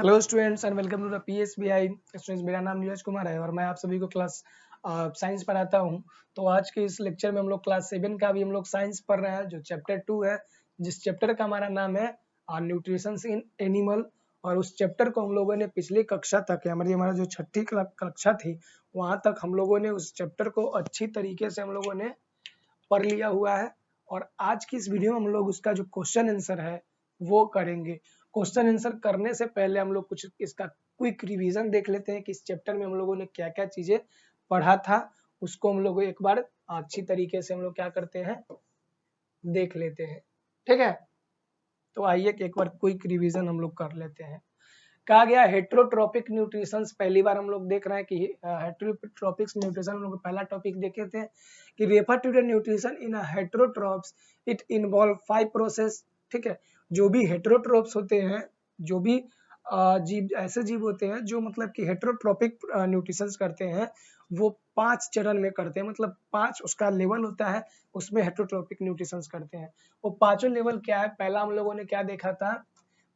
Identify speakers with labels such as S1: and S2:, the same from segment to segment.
S1: Hello students and welcome to the PSBI students. मेरा नाम नीरज कुमार है और मैं आप सभी को क्लास साइंस पढ़ाता हूं। तो आज के इस लेक्चर में हम लोग क्लास 7 का भी हम लोग साइंस पढ़ रहे हैं, जो चैप्टर 2 है, जिस चैप्टर का हमारा नाम है न्यूट्रिशन इन एनिमल। और उस चैप्टर को हम लोगों ने पिछली कक्षा तक, हमारा जो छठी कक्षा थी, वहां तक हम लोगों ने उस चैप्टर को अच्छी तरीके से हम लोगों ने पढ़ लिया हुआ है। और आज की इस वीडियो में हम लोग उसका जो क्वेश्चन आंसर है वो करेंगे। क्वेश्चन आंसर करने से पहले हम लोग कुछ इसका क्विक रिवीजन देख लेते हैं कि इस चैप्टर में हम लोगों ने क्या क्या चीजें पढ़ा था, उसको हम लोग एक बार अच्छी तरीके से हम लोग क्या करते हैं, देख लेते हैं। ठीक है, तो आइए एक बार क्विक रिवीजन हम लोग कर लेते हैं। कहा गया हेट्रोट्रोपिक न्यूट्रिशन, पहली बार हम लोग देख रहे हैं कि हेट्रोट्रोपिक न्यूट्रिशन हम लोग पहला टॉपिक देखे थे कि refer to the nutrition in heterotrophs, it involve 5 process. ठीक है, जो भी हेट्रोट्रोप्स होते हैं, जो भी जीव, ऐसे जीव होते हैं जो मतलब कि हेट्रोट्रोपिक न्यूट्रिशन करते हैं, वो 5 चरण में करते हैं, मतलब 5 उसका लेवल होता है, उसमें हेट्रोट्रोपिक न्यूट्रिशन करते हैं। वो पांचों लेवल क्या है? पहला हम लोगों ने क्या देखा था?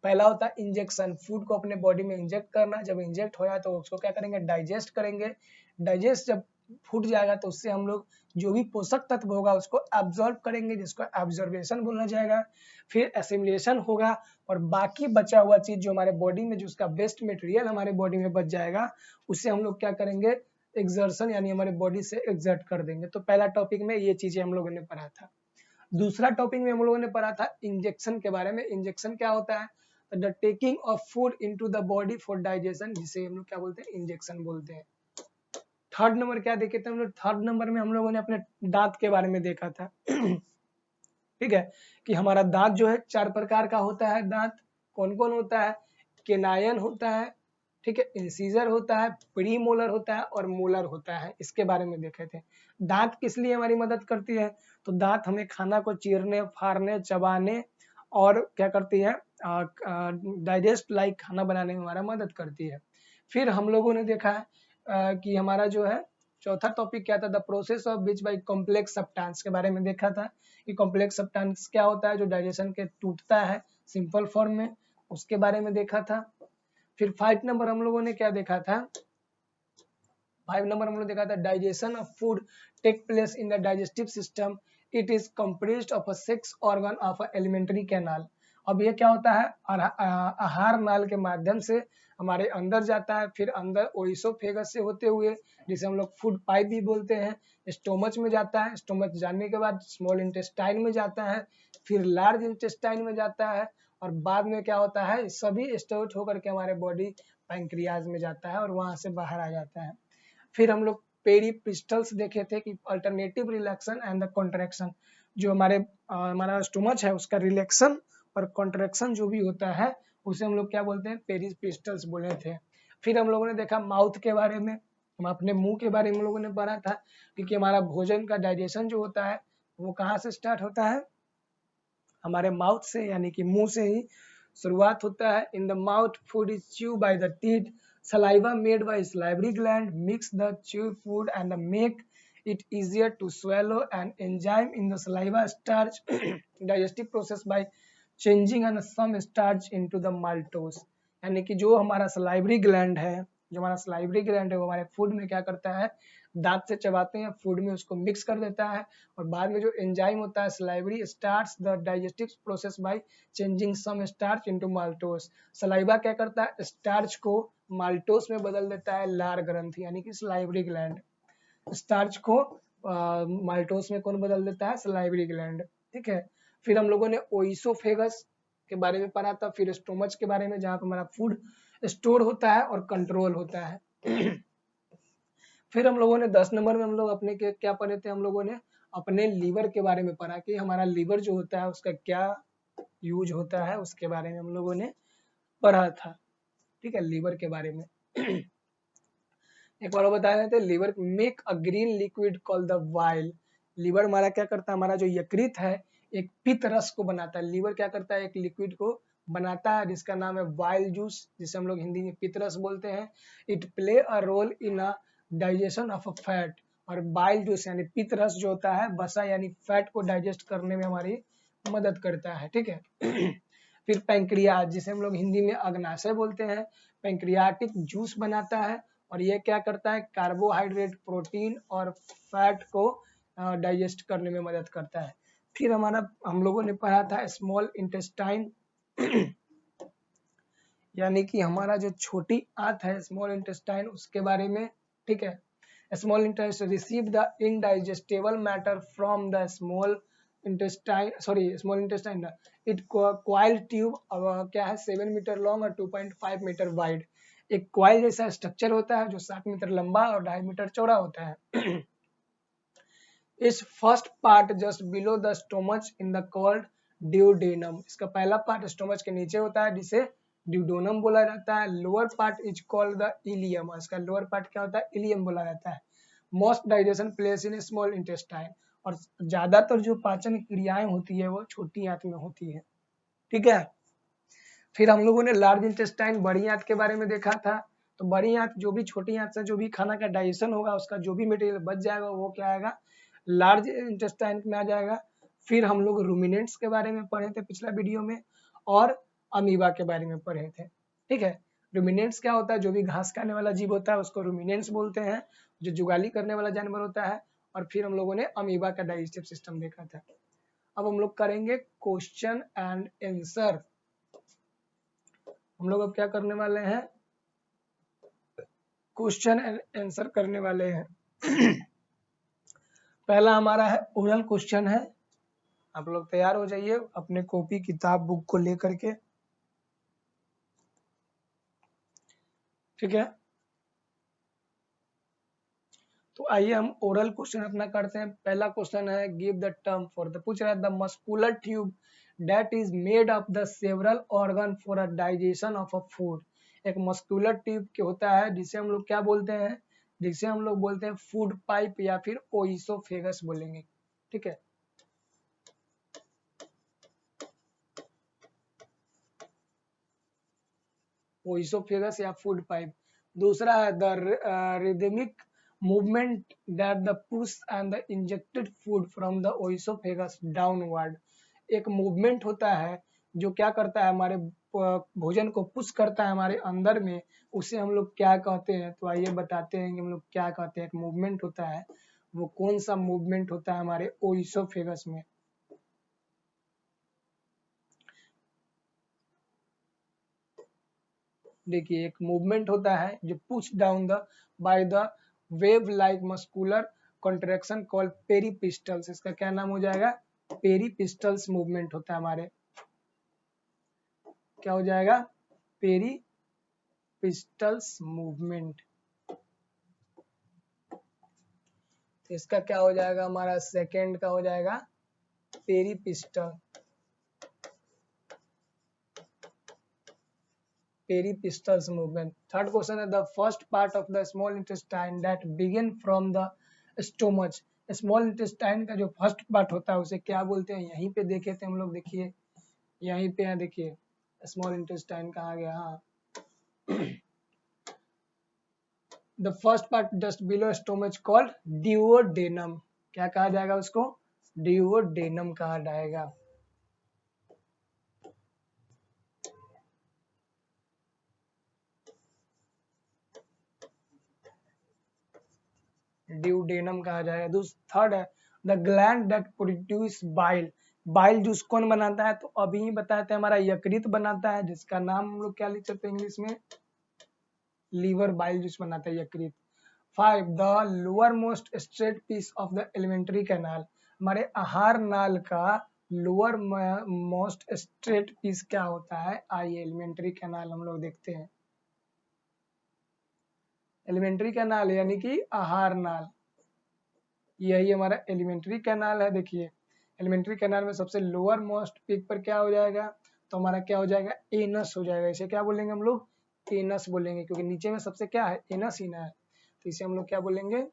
S1: पहला होता है इंजेक्शन, फूड को अपने बॉडी में इंजेक्ट करना। जब इंजेक्ट होया तो उसको क्या करेंगे? डाइजेस्ट करेंगे। डाइजेस्ट जब फूट जाएगा तो उससे हम लोग जो भी पोषक तत्व होगा उसको एब्जॉर्ब करेंगे, जिसको एब्जॉर्बेशन बोला जाएगा। फिर एसिमिलेशन होगा और बाकी बचा हुआ चीज जो हमारे बॉडी में, जो उसका वेस्ट मटेरियल हमारे बॉडी में बच जाएगा, उससे हम लोग क्या करेंगे? एक्सर्शन, यानी हमारे बॉडी से एक्सर्ट कर देंगे। तो पहला टॉपिक में ये चीजें हम लोगों ने पढ़ा था। दूसरा टॉपिक में हम लोगों ने पढ़ा था इंजेक्शन के बारे में। इंजेक्शन क्या होता है? The taking of food into the body for digestion, जिसे हम लोग क्या बोलते हैं? इंजेक्शन बोलते हैं। थर्ड नंबर क्या देखे थे हम लोग? थर्ड नंबर में हम लोगों ने अपने दांत के बारे में देखा था। ठीक है, कि हमारा दांत जो है 4 प्रकार का होता है। दांत कौन कौन होता है? केनायन होता है, ठीक है, इंसीजर होता है, प्री मोलर होता है और मोलर होता है। इसके बारे में देखे थे। दांत किस लिए हमारी मदद करती है? तो दांत हमें खाना को चीरने, फाड़ने, चबाने और क्या करती है? डाइजेस्ट लाइक खाना बनाने में हमारा मदद करती है। फिर हम लोगों ने देखा है कि हमारा जो है चौथा टॉपिक क्या था? The process of which by complex substance के बारे में देखा था कि कॉम्प्लेक्स सब्सटेंस क्या होता है, जो डाइजेशन के टूटता है सिंपल फॉर्म में, उसके बारे में देखा था। फिर 5 नंबर हम लोगों ने क्या देखा था? 5 नंबर हम लोग देखा था digestion of food take place in the digestive system, it is comprised of a 6 organ of a alimentary canal. अब ये क्या होता है? आहार नाल के माध्यम से हमारे अंदर जाता है, फिर अंदर ओइसोफेगस से होते हुए, जिसे हम लोग फूड पाइप भी बोलते हैं, स्टोमच में जाता है। स्टोमच जाने के बाद स्मॉल इंटेस्टाइन में जाता है, फिर लार्ज इंटेस्टाइन में जाता है, और बाद में क्या होता है? सभी स्टोर होकर के हमारे बॉडी पैंक्रियाज में जाता है और वहां से बाहर आ जाता है। फिर हम लोग पेरीपिस्टल्स देखे थे कि अल्टरनेटिव रिलैक्शन एंड द कॉन्ट्रैक्शन, जो हमारा स्टोमच है उसका रिलैक्शन और कॉन्ट्रैक्शन जो भी होता है, उसे हम लोग क्या बोलते हैं? पेरीपिस्टल्स बोले थे। फिर हम लोगों ने देखा माउथ के बारे में, हम अपने मुंह के बारे में हम लोगों ने पढ़ा था, क्योंकि हमारा भोजन का डाइजेशन जो होता है वो कहाँ से स्टार्ट होता है? हमारे माउथ से, यानी कि मुंह से ही शुरुआत होता है। In the mouth food is chew by the teeth, saliva made by salivary gland mix the chew food and make it easier to swallow, and enzyme in the saliva starch digestive process by changing and some starch into the maltose। यानी कि जो हमारा salivary gland है, वो हमारे food में क्या करता है? दांत से चबाते हैं, फूड में उसको मिक्स कर देता है, और बाद में जो एंजाइम होता है salivary starts the digestive process by changing some starch into maltose. Saliva क्या करता है? स्टार्च को माल्टोस में बदल देता है, लार ग्रंथि यानी कि सलाइवरी ग्लैंड। स्टार्च को माल्टोस में कौन बदल देता है? Salivary gland. ठीक है, फिर हम लोगों ने ओइसोफेगस के बारे में पढ़ा था, फिर स्टोमच के बारे में, जहां पर हमारा फूड स्टोर होता है और कंट्रोल होता है। फिर हम लोगों ने 10 नंबर में हम लोग अपने के क्या पढ़े थे? हम लोगों ने अपने लीवर के बारे में पढ़ा कि हमारा लीवर जो होता है उसका क्या यूज होता है, उसके बारे में हम लोगों ने पढ़ा था। ठीक है, लीवर के बारे में। एक बार बता रहे थे, liver make a green liquid called the bile. Liver हमारा क्या करता है? हमारा जो यकृत है एक पित्त रस को बनाता है। लीवर क्या करता है? एक लिक्विड को बनाता है जिसका नाम है वाइल जूस, जिसे हम लोग हिंदी में पित्त रस बोलते हैं। It play a role in a digestion of a fat. और बाइल जूस यानी पित्त रस जो होता है, वसा यानी फैट को डाइजेस्ट करने में हमारी मदद करता है। ठीक है। फिर पैंक्रियाज, जिसे हम लोग हिंदी में अग्नाशय बोलते हैं, पैंक्रियाटिक जूस बनाता है और ये क्या करता है, कार्बोहाइड्रेट, प्रोटीन और फैट को डाइजेस्ट करने में मदद करता है। फिर हमारा हम लोगों ने पढ़ा था स्मॉल इंटेस्टाइन यानी कि हमारा जो छोटी आंत है स्मॉल इंटेस्टाइन, उसके बारे में। ठीक है, small intestine receive the indigestible matter from the small intestine, sorry small intestine, it coil tube क्या है 7 मीटर लॉन्ग और 2.5 मीटर वाइड। एक क्वाइल जैसा स्ट्रक्चर होता है जो 7 मीटर लंबा और 2.5 मीटर चौड़ा होता है। इस first part just below the stomach in the called duodenum, इसका पहला पार्ट स्टोमच के नीचे होता है जिसे ड्यूडोनम बोला जाता है। Lower part is called the ilium, इसका लोअर पार्ट क्या होता है, इलियम बोला जाता है। Most digestion place in small intestine, और ज्यादातर जो पाचन क्रियाएं होती है वो छोटी आंत में होती है। ठीक है, फिर हम लोगों ने लार्ज इंटेस्टाइन, बड़ी आंत के बारे में देखा था। तो बड़ी आंत, जो भी छोटी आंत से जो भी खाना का डाइजेशन होगा उसका जो भी मटेरियल बच जाएगा वो क्या आएगा, लार्ज इंटेस्टाइन में आ जाएगा। फिर हम लोग रूमिनेंट्स के बारे में पढ़े थे पिछला वीडियो में, और अमीबा के बारे में पढ़े थे। ठीक है, रूमिनेंट्स क्या होता है, जो भी घास खाने वाला जीव होता है उसको रूमिनेंट्स बोलते हैं, जो जुगाली करने वाला जानवर होता है। और फिर हम लोगों ने अमीबा का डाइजेस्टिव सिस्टम देखा था। अब हम लोग करेंगे क्वेश्चन एंड आंसर। हम लोग अब क्या करने वाले हैं, क्वेश्चन एंड आंसर करने वाले हैं। पहला हमारा है ओरल क्वेश्चन है, आप लोग तैयार हो जाइए अपने कॉपी किताब बुक को लेकर के। ठीक है, तो आइए हम ओरल क्वेश्चन अपना करते हैं। पहला क्वेश्चन है give the term for the, पूछ रहा है the muscular tube that is made of the several organ for a digestion of a food. एक मस्कुलर ट्यूब के होता है जिसे हम लोग क्या बोलते हैं, जिसे हम लोग बोलते हैं फूड पाइप या फिर ओइसोफेगस बोलेंगे। ठीक है, ओइसोफेगस या फूड पाइप। दूसरा है the rhythmic movement that the push and the injected food from the oesophagus downward। एक मूवमेंट होता है जो क्या करता है, हमारे भोजन को पुश करता है हमारे अंदर में, उसे हम लोग क्या कहते हैं। तो आइए बताते हैं कि हम लोग क्या कहते हैं। एक मूवमेंट होता है, वो कौन सा मूवमेंट होता है हमारे ओइसोफेगस में। देखिए, एक मूवमेंट होता है जो push down the by the wave like muscular contraction called peristalsis. इसका क्या नाम हो जाएगा, पेरीपिस्टल्स मूवमेंट होता है हमारे, क्या हो जाएगा, पेरीपिस्टल्स मूवमेंट। तो इसका क्या हो जाएगा, हमारा सेकेंड का हो जाएगा पेरीपिस्टल, पेरीपिस्टल्स मूवमेंट। थर्ड क्वेश्चन है the first part of the small intestine that begin from the stomach. Small intestine का जो फर्स्ट पार्ट होता है उसे क्या बोलते हैं, यहीं पे देखे थे हम लोग। देखिए यहीं पे है, देखिए स्मॉल इंटेस्टाइन कहाँ गया, हाँ the first part just below stomach called duodenum. क्या कहा जाएगा उसको, ड्यूओडेनम कहा जाएगा। ड्यूडेनम कहा जाएगा। थर्ड है the gland that produce bile. Bile juice कौन बनाता है, तो अभी ही बताते हैं हमारा यकृत बनाता है, जिसका नाम हम लोग क्या लिख सकते हैं इंग्लिश में, लीवर। बाइल जूस बनाता है यकृत। 5 the lowermost straight piece of the alimentary canal. हमारे आहार नाल का लोअर मोस्ट स्ट्रेट पीस क्या होता है, आइए एलिमेंट्री कैनाल हम लोग देखते हैं। एलिमेंट्री कैनाल यानी कि आहार नाल, यही हमारा एलिमेंट्री कैनाल है। देखिए एलिमेंट्री कैनाल में सबसे लोअर मोस्ट पीक पर क्या हो जाएगा, तो हमारा क्या हो जाएगा, एनस हो जाएगा। इसे क्या बोलेंगे हम लोग, एनस बोलेंगे, क्योंकि नीचे में सबसे क्या है, एनस ही ना है, तो इसे हम लोग क्या बोलेंगे,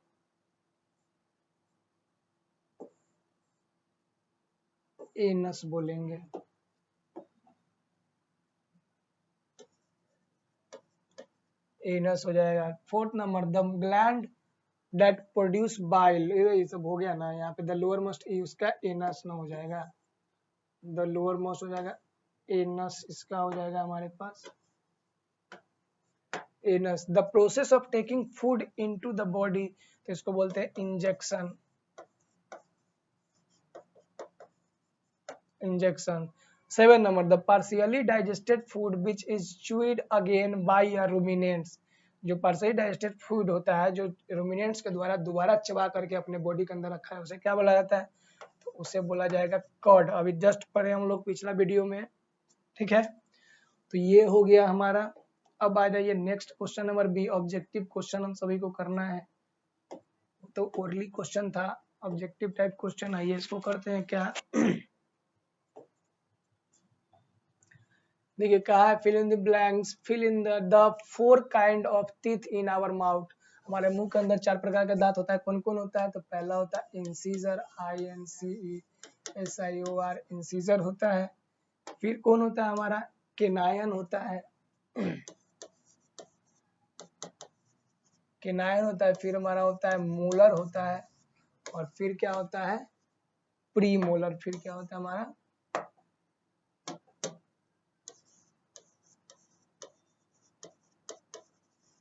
S1: एनस बोलेंगे। एनस हो जाएगा। Fourth number the gland that produce bile, ये सब हो गया ना, यहाँ पे द लोअर मोस्ट उसका एनस ना हो जाएगा, द लोअर मोस्ट हो जाएगा एनस इसका हो जाएगा हमारे पास anus. The process of taking food into the body, तो इसको बोलते हैं injection. Injection. 7 number, the partially digested food which is chewed again by a ruminants, जो पार्शियली डाइजेस्टेड फूड होता है जो रूमिनेंट्स के द्वारा दोबारा चबा करके अपने बॉडी के अंदर रखा है, उसे क्या बोला जाता है? तो उसे बोला जाएगा कॉर्ड। अभी जस्ट पढ़े हम लोग पिछला वीडियो में, ठीक है। तो ये हो गया हमारा। अब आ जाइए next question number B, objective question हम सभी को करना है। तो ओरली क्वेश्चन था, ऑब्जेक्टिव टाइप क्वेश्चन। आइए इसको करते हैं क्या। देखिए कहा है fill in the blanks, fill in the 4 kind of teeth in our mouth. हमारे मुंह के अंदर 4 प्रकार का दांत होता है। कौन कौन होता है? तो पहला होता है इंसीजर, INCESIOR, इंसीजर होता है। फिर कौन होता है हमारा? केनायन होता है। केनायन होता है। फिर हमारा होता है मोलर होता है। और फिर क्या होता है? Pre molar. फिर क्या होता है हमारा?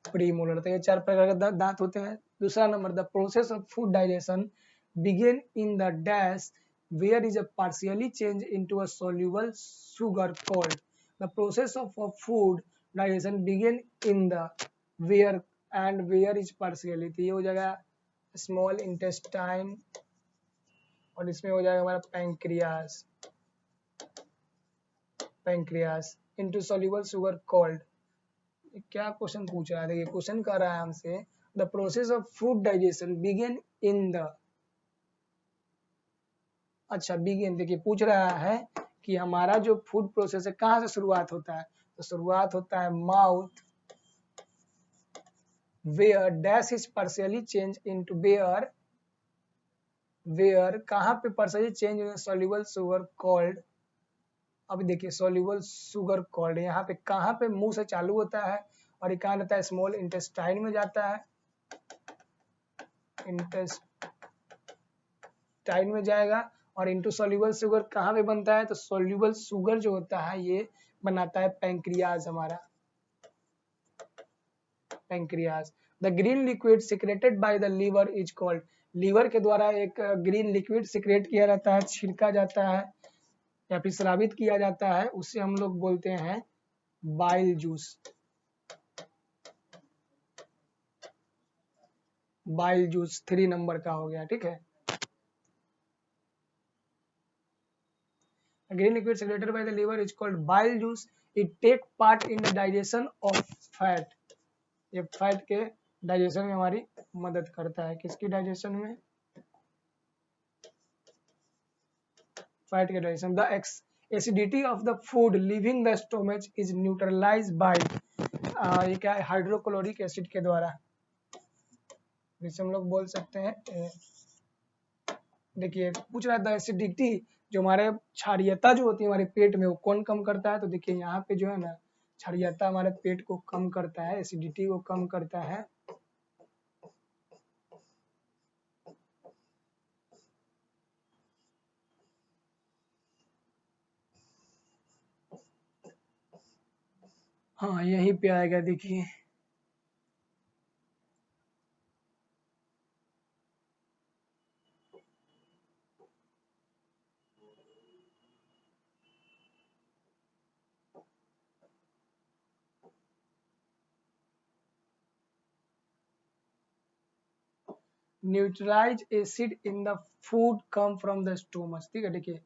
S1: Pre molar. तो ये 4 प्रकार के दांत होते हैं। दूसरा number, the process of food digestion begin in the dash where is a partially change into a soluble sugar called, the process of food digestion begin in the where and where is partially, तो ये हो जाएगा small intestine और इसमें हो जाएगा हमारा pancreas. Pancreas into soluble sugar called. क्या क्वेश्चन पूछ रहा है? देखिए क्वेश्चन कर रहा है हमसे, the process of food digestion begin in the, अच्छा बिगिन, देखिए पूछ रहा है कि हमारा जो फूड प्रोसेस है कहाँ से शुरुआत होता है? तो शुरुआत होता है mouth, where dash is partially change into where, where कहाँ पे partially change in soluble sugar called. अब देखिए सॉल्युबल शुगर कॉल्ड यहाँ पे कहाँ पे मुंह से चालू होता है और ये कहाँ रहता है? स्मॉल इंटेस्टाइन में जाता है। इंटेस्टाइन में जाएगा और इनटू सॉल्युबल शुगर कहाँ पे बनता है? तो सॉल्युबल शुगर जो होता है ये बनाता है पैंक्रियाज हमारा। Pancreas. The green liquid secreted by the liver is called, liver के द्वारा एक ग्रीन लिक्विड सिक्रेट किया जाता है, छिड़का जाता है या फिर स्रावित किया जाता है, उससे हम लोग बोलते हैं bile juice. Bile juice 3 number का हो गया, ठीक है। Green liquid secreted by the liver is called bile juice. It take part in the digestion of fat. ये फैट के डाइजेशन में हमारी मदद करता है। किसकी डाइजेशन में? फैट के digestion. The acidity of the food living the stomach is neutralize by, ये क्या है? हाइड्रोक्लोरिक एसिड के द्वारा, जिसे हम लोग बोल सकते हैं। देखिए पूछ रहा था एसिडिटी, जो हमारे क्षारीयता जो होती है हमारे पेट में वो कौन कम करता है? तो देखिए यहाँ पे जो है ना क्षारीयता हमारे पेट को कम करता है, एसिडिटी को कम करता है। हाँ यहीं पे आएगा देखिए। Neutralise acid in the food come from the stomach, ठीक है। देखिए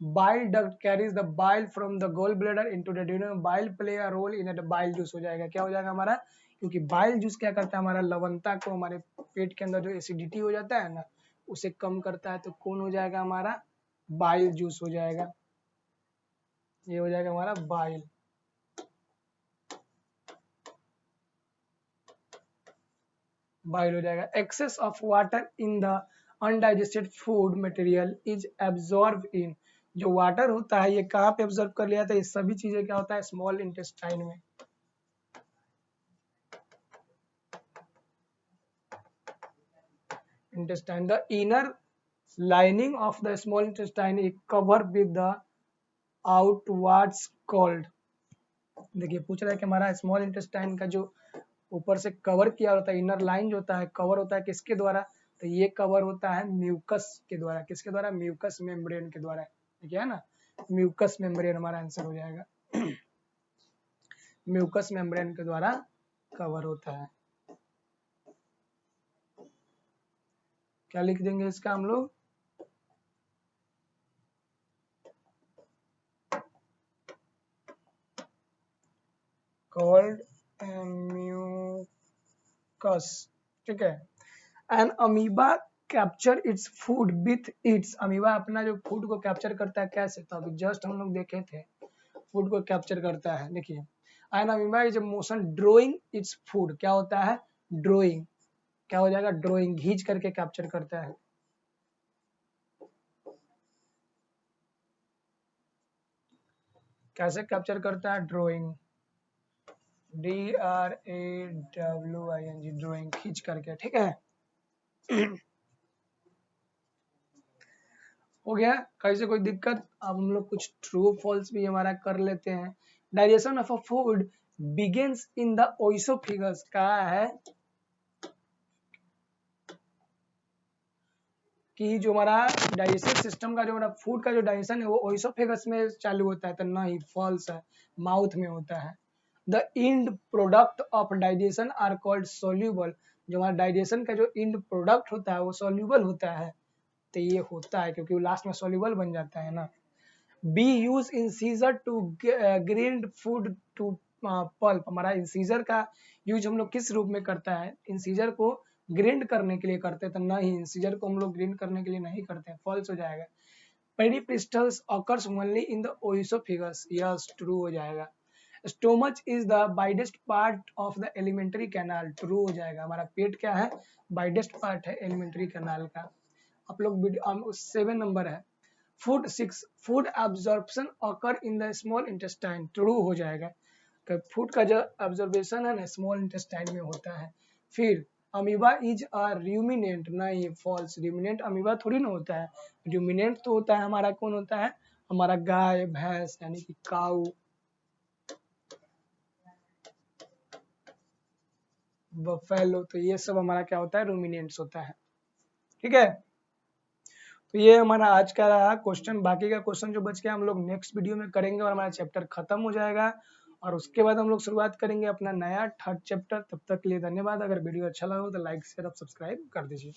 S1: bile duct carries the bile from the gall bladder into the duodenum, bile play a role in the bile juice हो जाएगा। क्या हो जाएगा हमारा? क्योंकि बाइल जूस क्या करता है? हमारा लवणता को, हमारे पेट के अंदर जो एसिडिटी हो जाता है ना उसे कम करता है। तो कौन हो जाएगा हमारा? बाइल जूस हो जाएगा। ये हो जाएगा हमारा बाइल। बाइल हो जाएगा। Excess of water in the undigested food material is absorb in, जो वाटर होता है ये कहाँ पे एब्जॉर्ब कर लिया था? ये सभी चीजें क्या होता है? स्मॉल इंटेस्टाइन में। intestine, the inner lining of the small intestine is covered with the outwards called. देखिए पूछ रहा है कि हमारा स्मॉल इंटेस्टाइन का जो ऊपर से कवर किया होता है, इनर लाइन जो होता है, कवर होता है किसके द्वारा? तो ये कवर होता है म्यूकस के द्वारा। किसके द्वारा? म्यूकस मेम्ब्रेन के द्वारा। ठीक है ना, म्यूकस मेम्ब्रेन हमारा आंसर हो जाएगा। म्यूकस मेम्ब्रेन के द्वारा कवर होता है। क्या लिख देंगे इसका हम लोग? Called mucus. ठीक है। An amoeba capture its food with its. Amoeba अपना जो फूड को कैप्चर करता है कैसे? तो अभी जस्ट हम लोग देखे थे, फूड को कैप्चर करता है। देखिए an amoeba is motion drawing its food. क्या होता है? ड्रोइंग। क्या हो जाएगा? ड्रोइंग, घींच करके कैप्चर करता है। कैसे कैप्चर करता है? ड्रोइंग, DRAWING, ड्रोइंग, खींच करके। ठीक है। हो गया? कैसे कोई दिक्कत? अब हम लोग कुछ ट्रू फॉल्स भी हमारा कर लेते हैं। Digestion of a food begins in the oesophagus. कहा है कि जो हमारा डाइजेस्टिव सिस्टम का जो हमारा फूड का जो डाइजेशन है वो ओइसोफेगस में चालू होता है। तो नहीं, फॉल्स है, माउथ में होता है। The end product of digestion are called soluble. जो हमारा डाइजेशन का जो इंड प्रोडक्ट होता है वो सोल्यूबल होता है। तो ये होता है क्योंकि वो लास्ट में सोल्यूबल बन जाता है ना। We use incisor to grilled food to pulp. हमारा इंसीजर का यूज हम लोग किस रूप में करता है? इंसीजर को ग्रिंड करने के लिए करते हैं। तो नहीं, इंसीजर को हम लोग ग्रिंड करने के लिए नहीं करते हैं, फॉल्स हो जाएगा। Peristalsis occurs only in the oesophagus. Yes, true हो जाएगा। Stomach is the widest part of the alimentary canal. True हो जाएगा। हमारा पेट क्या है? वाइडेस्ट पार्ट है एलिमेंट्री कैनाल का। आप लोग 7 नंबर है। Food 6, food absorption occur in the small intestine. True हो जाएगा। फूड का जो एब्जॉर्बेशन है ना स्मॉल इंटेस्टाइन में होता है। फिर अमीबा इज अ रूमिनेंट। नहीं, फॉल्स। रूमिनेंट अमीबा थोड़ी ना होता है। रूमिनेंट तो होता है हमारा, कौन होता है? हमारा गाय, भैंस, यानी कि काऊ, बफेलो। तो ये सब हमारा क्या होता है? रूमिनेंट्स होता है। ठीक है। तो ये हमारा आज का रहा क्वेश्चन। बाकी का क्वेश्चन जो बच गया हम लोग नेक्स्ट वीडियो में करेंगे और हमारा चैप्टर खत्म हो जाएगा। और उसके बाद हम लोग शुरुआत करेंगे अपना नया 3rd चैप्टर। तब तक के लिए धन्यवाद। अगर वीडियो अच्छा लगा हो तो लाइक शेयर और सब्सक्राइब कर दीजिए।